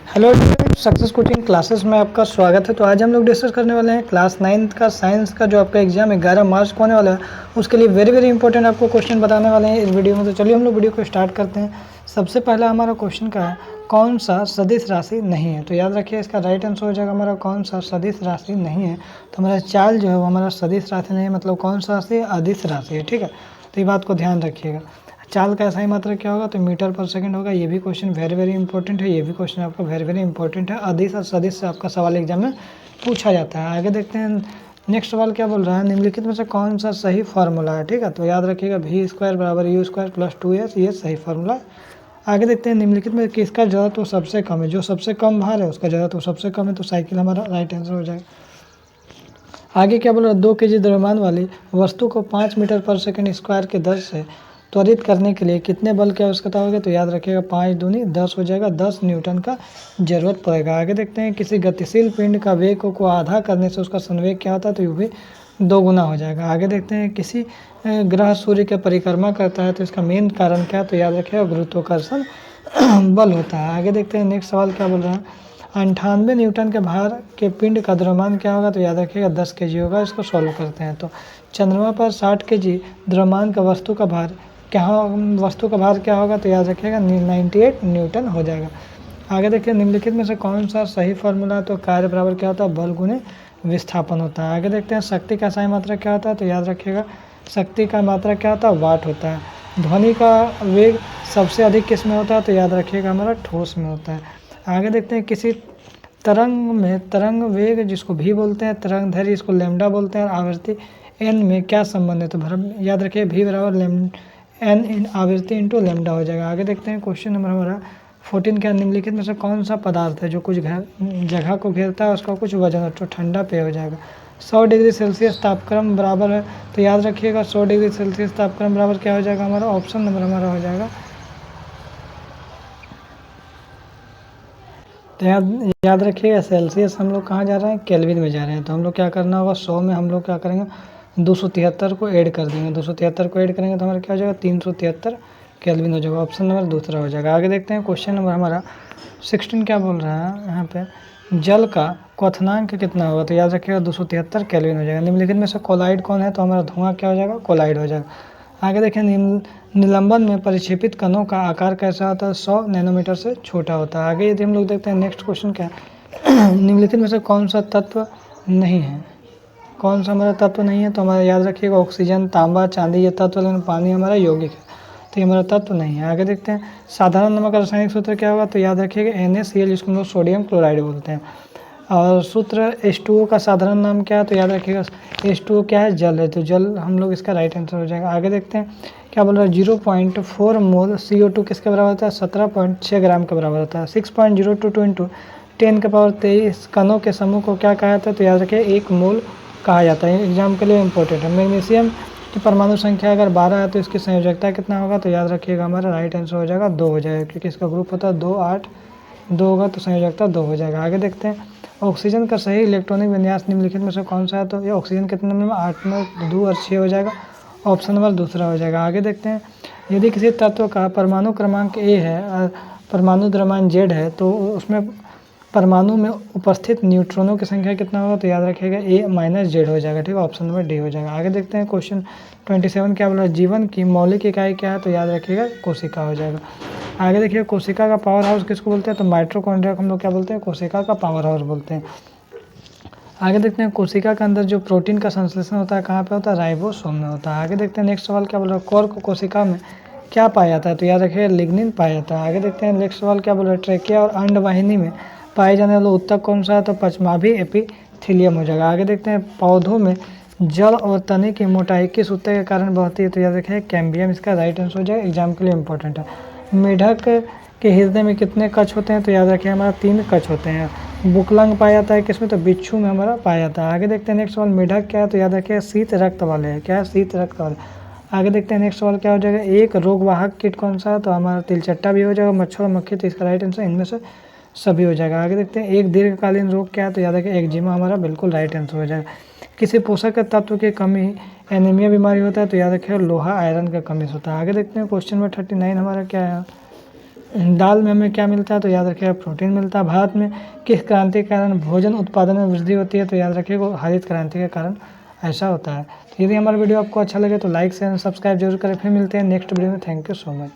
Hello success coaching classes में आपका स्वागत है। तो आज हम लोग डिस्कस करने वाले हैं क्लास 9th का साइंस का जो आपका एग्जाम 11 मार्च को होने वाला है, उसके लिए वेरी वेरी इंपॉर्टेंट आपको क्वेश्चन बताने वाले हैं इस वीडियो में। तो चलिए हम लोग वीडियो को स्टार्ट करते हैं। सबसे पहला हमारा क्वेश्चन का है कौन सा सदिश राशि नहीं है। तो याद रखिए इसका राइट आंसर हो जाएगा हमारा कौन सा सदिश राशि नहीं है। तो हमारा चाल जो है वो हमारा सदिश राशि नहीं है, मतलब कौन सा राशि अदिश राशि है। ठीक है, तो ये बात को ध्यान रखिएगा। चाल का ऐसा ही मात्रक क्या होगा, तो मीटर पर सेकंड होगा। ये भी क्वेश्चन वेरी वेरी इंपॉर्टेंट है, ये भी क्वेश्चन आपका वेरी वेरी इंपॉर्टेंट है। अदिश और सदिश से आपका सवाल एग्जाम में पूछा जाता है। आगे देखते हैं नेक्स्ट सवाल क्या बोल रहा है, निम्नलिखित में से कौन सा सही फार्मूला है। ठीक है, तो याद रखिएगा v² बराबर u² प्लस 2s, ये सही फार्मूला है। आगे देखते हैं निम्नलिखित में किसका जड़त्व सबसे कम है। जो सबसे कम भार है उसका जड़त्व सबसे कम है, तो साइकिल हमारा राइट आंसर हो जाएगा। आगे क्या बोल रहा है, 2 kg द्रव्यमान वाली वस्तु को 5 मीटर पर सेकंड स्क्वायर के दर से त्वरित करने के लिए कितने बल की आवश्यकता होगी। तो याद रखिएगा 5 दूनी 10 हो जाएगा, 10 न्यूटन का जरूरत पड़ेगा। आगे देखते हैं किसी गतिशील पिंड का वेग को आधा करने से उसका संवेग क्या होता है, तो ये भी 2 गुना हो जाएगा। आगे देखते हैं किसी ग्रह सूर्य की परिक्रमा करता है तो इसका मेन कारण क्या है, तो याद रखिएगा गुरुत्वाकर्षण बल होता है। आगे देखते हैं नेक्स्ट सवाल क्या बोल रहा है, 98 न्यूटन के भार के पिंड का द्रव्यमान क्या होगा, तो याद रखिएगा 10 kg होगा। इसको सॉल्व करते हैं तो चंद्रमा पर 60 kg द्रव्यमान का वस्तु का भार क्या होगा, तो याद रखिएगा 98 न्यूटन हो जाएगा। आगे देखिए निम्नलिखित में से कौन सा सही फार्मूला, तो कार्य बराबर क्या होता है, बल गुने विस्थापन होता है। आगे देखते हैं शक्ति का सही मात्रा क्या होता है, तो याद रखिएगा शक्ति का मात्रा क्या होता है, वाट होता है। ध्वनि का वेग सबसे अधिक किस में होता है, तो याद रखिएगा हमारा ठोस में होता है। आगे देखते हैं किसी तरंग में तरंग वेग जिसको भी बोलते हैं, तरंग धैर्य इसको लैम्डा बोलते हैं, और आवृत्ति n में क्या संबंध है, तो याद रखिए v बराबर n इन आवृत्ति इंटू लैम्डा हो जाएगा। आगे देखते हैं क्वेश्चन नंबर हमारा 14 क्या, निम्नलिखित में से कौन सा पदार्थ है जो कुछ जगह को घेरता है, उसका कुछ वजन है, तो ठंडा पेय हो जाएगा। 100 डिग्री सेल्सियस तापक्रम बराबर है, तो याद रखिएगा 100 डिग्री सेल्सियस तापक्रम बराबर क्या हो जाएगा हमारा, ऑप्शन नंबर हमारा हो जाएगा। तो याद रखिएगा सेल्सियस हम लोग कहाँ जा रहे हैं, केल्विन में जा रहे हैं। तो हम लोग क्या करना होगा, 100 में हम लोग क्या करेंगे 273 को ऐड कर देंगे। 273 को ऐड करेंगे तो हमारा क्या हो जाएगा 373 केल्विन हो जाएगा। ऑप्शन नंबर दूसरा हो जाएगा। आगे देखते हैं क्वेश्चन नंबर हमारा 16 क्या बोल रहा है यहाँ पे, जल का क्वथनांक कितना होगा, तो याद रखिएगा 273 केल्विन हो जाएगा। निम्नलिखित में से कोलाइड कौन है, तो हमारा धुआं क्या हो जाएगा, कोलाइड हो जाएगा। आगे देखें निलंबन में परिक्षेपित कणों का आकार कैसा होता है, 100 नैनोमीटर से छोटा होता है। आगे यदि हम लोग देखते हैं नेक्स्ट क्वेश्चन क्या है, निम्नलिखित में से कौन सा तत्व नहीं है, कौन सा हमारा तत्व नहीं है, तो हमारा याद रखिएगा ऑक्सीजन, तांबा, चांदी ये तत्व, लेकिन पानी हमारा यौगिक है, तो ये हमारा तत्व नहीं है। आगे देखते हैं साधारण नमक का रासायनिक सूत्र क्या होगा, तो याद रखिएगा NaCl जिसको हम लोग सोडियम क्लोराइड बोलते हैं। और सूत्र H2O का साधारण नाम क्या है, तो याद रखिएगा H2O क्या है, जल है, तो जल हम लोग इसका राइट आंसर हो जाएगा। आगे देखते हैं क्या बोल रहा है, 0.4 मोल CO2 किसके बराबर होता है, 17.6 ग्राम के बराबर होता है। 6.022 इंटू 10⁻23 कणों के समूह को क्या कहा जाता है, तो याद रखिए 1 मोल कहा जाता है। एग्जाम के लिए इंपॉर्टेंट है। मैग्नीशियम की परमाणु संख्या अगर 12 है तो इसकी संयोजकता कितना होगा, तो याद रखिएगा हमारा राइट आंसर हो जाएगा 2 हो जाएगा, क्योंकि इसका ग्रुप होता है 2 8 2 होगा, तो संयोजकता 2 हो जाएगा। आगे देखते हैं ऑक्सीजन का सही इलेक्ट्रॉनिक विन्यास निम्नलिखित में से कौन सा है, तो ये ऑक्सीजन कितने नंबर में 8 में 2 और 6 हो जाएगा। ऑप्शन नंबर दूसरा हो जाएगा। आगे देखते हैं यदि किसी तत्व का परमाणु क्रमांक A है और परमाणु द्रव्यमान Z है, तो उसमें परमाणु में उपस्थित न्यूट्रॉनों की संख्या कितना होगा, तो याद रखिएगा A-Z हो जाएगा। ठीक है, ऑप्शन नंबर डी हो जाएगा। आगे देखते हैं क्वेश्चन 27 क्या बोला, जीवन की मौलिक इकाई क्या है, तो याद रखिएगा कोशिका हो जाएगा। आगे देखिए कोशिका का पावर हाउस किसको बोलते हैं, तो माइटोकॉन्ड्रिया को हम लोग क्या बोलते हैं, कोशिका का पावर हाउस बोलते हैं। आगे देखते हैं कोशिका के अंदर जो प्रोटीन का संश्लेषण होता है कहाँ पे होता है, राइबोसोम में होता है। आगे देखते हैं नेक्स्ट सवाल क्या बोल रहा है, कॉर्क कोशिका में क्या पाया जाता है, तो याद रखिए लिग्निन पाया जाता है। आगे देखते हैं नेक्स्ट सवाल क्या बोल रहा है, ट्रेकिया और अंडवाहिनी में पाए जाने वाला उत्तक कौन सा है, तो पचमाभी एपिथेलियम हो जाएगा। आगे देखते हैं पौधों में जल और तने की मोटाई किस उत्तक के कारण बढ़ती है, तो याद रखिए कैम्बियम इसका राइट आंसर हो जाएगा। एग्जाम के लिए इंपॉर्टेंट है। मेढक के हृदय में कितने कच होते हैं, तो याद रखिए हमारा 3 कच होते हैं। बुकलंग पाया जाता है किसमें, तो बिच्छू में हमारा पाया जाता है। आगे देखते हैं नेक्स्ट सवाल मेढक क्या है, तो याद रखिए शीत रक्त वाले हैं, क्या है, शीत रक्त वाले। आगे देखते हैं नेक्स्ट सवाल क्या हो जाएगा, एक रोगवाहक कीट कौन सा है, तो हमारा तिलचट्टा भी हो जाएगा, मच्छर और मक्खी, तो इसका राइट आंसर इनमें से सभी हो जाएगा। आगे देखते हैं एक दीर्घकालीन रोग क्या है, तो याद रखिए एक्जिमा हमारा बिल्कुल राइट आंसर हो जाएगा। किसी पोषक तत्व की कमी एनीमिया बीमारी होता है, तो याद रखिए लोहा आयरन का कमी होता है। आगे देखते हैं क्वेश्चन नंबर 39 हमारा क्या है, दाल में हमें क्या मिलता है, तो याद रखिएगा प्रोटीन मिलता है। भारत में किस क्रांति के कारण भोजन उत्पादन में वृद्धि होती है, तो याद रखिएगा हरित क्रांति के कारण ऐसा होता है। तो यदि हमारा वीडियो आपको अच्छा लगे तो लाइक शेयर सब्सक्राइब जरूर करें। फिर मिलते हैं नेक्स्ट वीडियो में। Thank you so much.